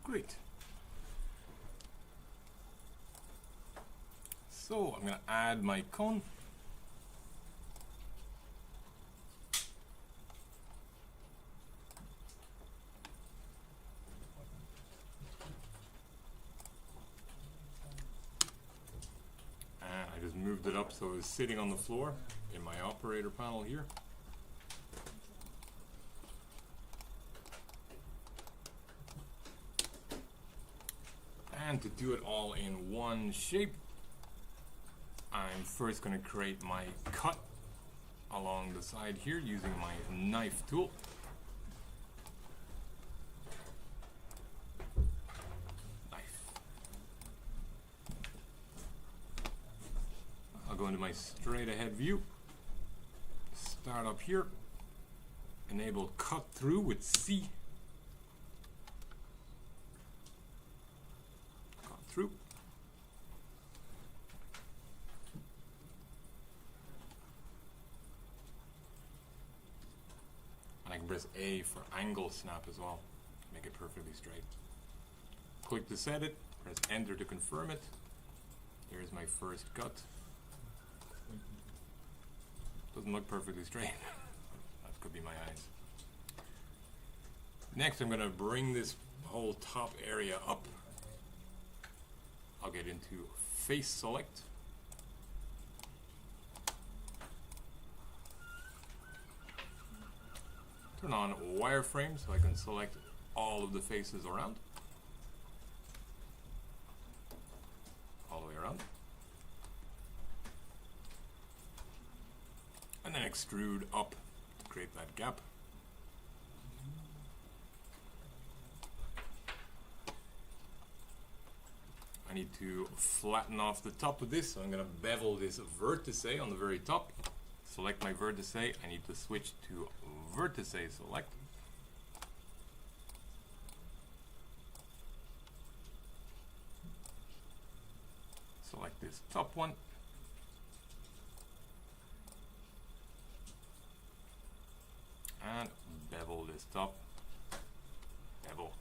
Great. So I'm going to add my cone. And I just moved it up so it was sitting on the floor in my operator panel here. And to do it all in one shape, I'm first going to create my cut along the side here using my knife tool. Knife. I'll go into my straight ahead view, start up here, enable cut through with C. Cut through. And I can press A for angle snap as well, make it perfectly straight. Click to set it, press enter to confirm it. Here's my first cut. Doesn't look perfectly straight. That could be my eyes. Next I'm going to bring this whole top area up. I'll get into face select. Turn on wireframe so I can select all of the faces around. All the way around. And then extrude up to create that gap. I need to flatten off the top of this, so I'm going to bevel this vertex on the very top. Select my vertex, I need to switch to vertex select. Select this top one. And bevel this top. Bevel.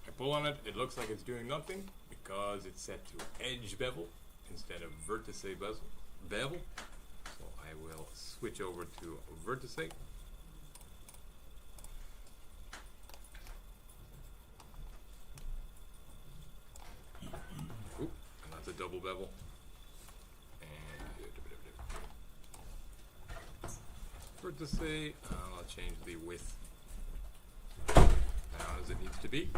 I pull on it, it looks like it's doing nothing because it's set to edge bevel instead of vertex bevel. So I will switch over to vertex. Oop, and that's a double bevel. And vertex, I'll change the width down as it needs to be.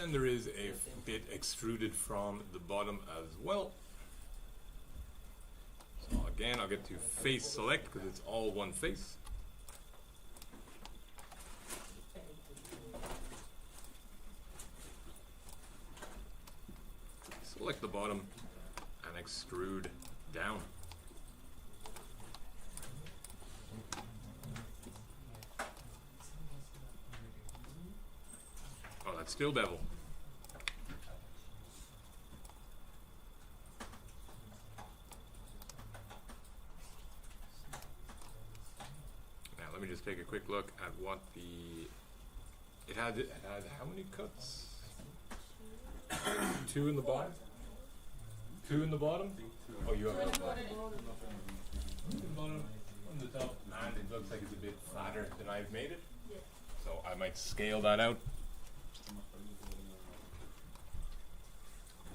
And there is a bit extruded from the bottom as well. So again, I'll get to face select because it's all one face. Select the bottom and extrude down. Oh, that's still bevel. Now let me just take a quick look at what it had how many cuts? 2 in the bottom? 2 in the bottom? Oh, you have the bottom. Bottom on the top, and it looks like it's a bit flatter than I've made it. So I might scale that out.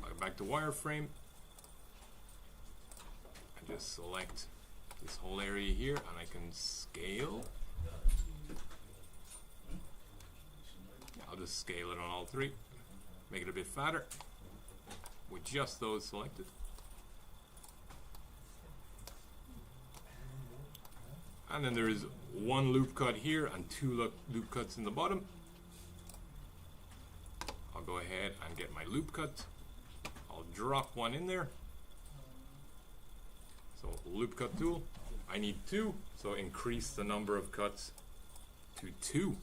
I'll go back to wireframe and just select this whole area here, and I can scale. I'll just scale it on all 3, make it a bit fatter with just those selected. And then there is 1 loop cut here and 2 loop cuts in the bottom. I'll go ahead and get my loop cut. I'll drop 1 in there. So loop cut tool. I need 2, so increase the number of cuts to 2.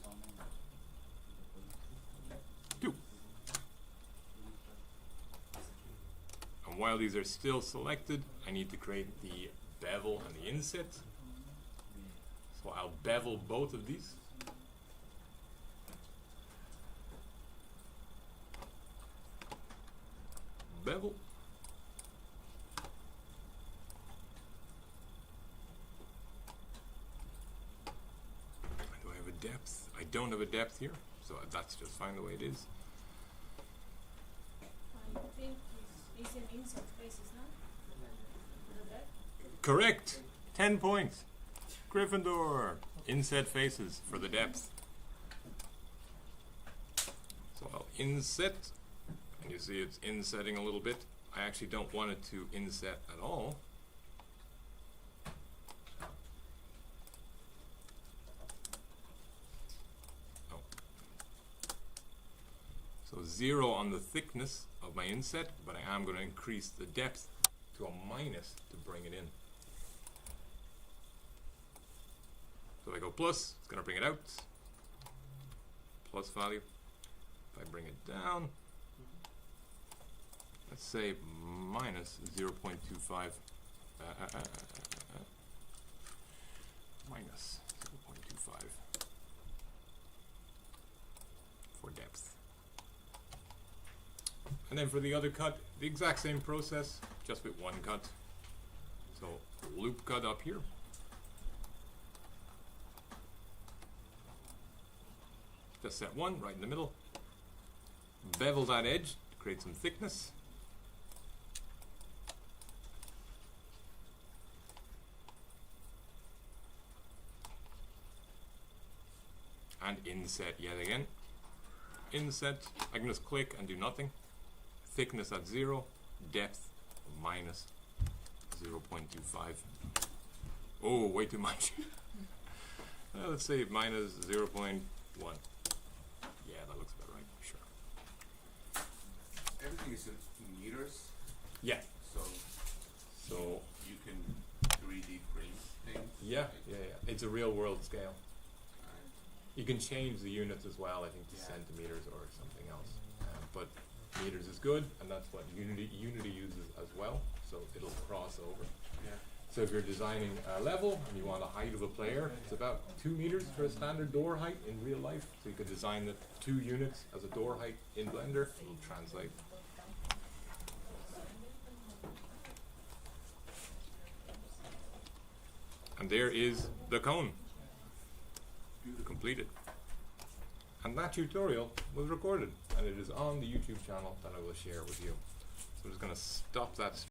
2. And while these are still selected, I need to create the bevel and the inset. So I'll bevel both of these. Bevel. Do I have a depth? I don't have a depth here, so that's just fine the way it is. I think it's an insert faces, no? The back? Correct. 10 points. Gryffindor. Inset faces for the depth. So I'll inset, and you see it's insetting a little bit. I actually don't want it to inset at all. Oh. So 0 on the thickness of my inset, but I am going to increase the depth to a minus to bring it in. So if I go plus, it's going to bring it out. Plus value. If I bring it down, let's say minus 0.25. Minus 0.25 for depth. And then for the other cut, the exact same process, just with one cut. So loop cut up here. Just set one right in the middle. Bevel that edge to create some thickness. And inset yet again. Inset, I can just click and do nothing. Thickness at 0, depth minus 0.25. Oh, way too much. Let's say minus 0.1. Yeah, that looks about right, sure. Everything is in meters, Yeah. so So, you can 3D print things. yeah. It's a real world scale. Right. You can change the units as well, I think, to Yeah. centimeters or something else. But meters is good, and that's what Unity uses as well, so it'll cross over. Yeah. So if you're designing a level and you want the height of a player, it's about 2 meters for a standard door height in real life. So you could design the 2 units as a door height in Blender. It'll translate. And there is the cone. Completed. And that tutorial was recorded, and it is on the YouTube channel that I will share with you. So I'm just going to stop that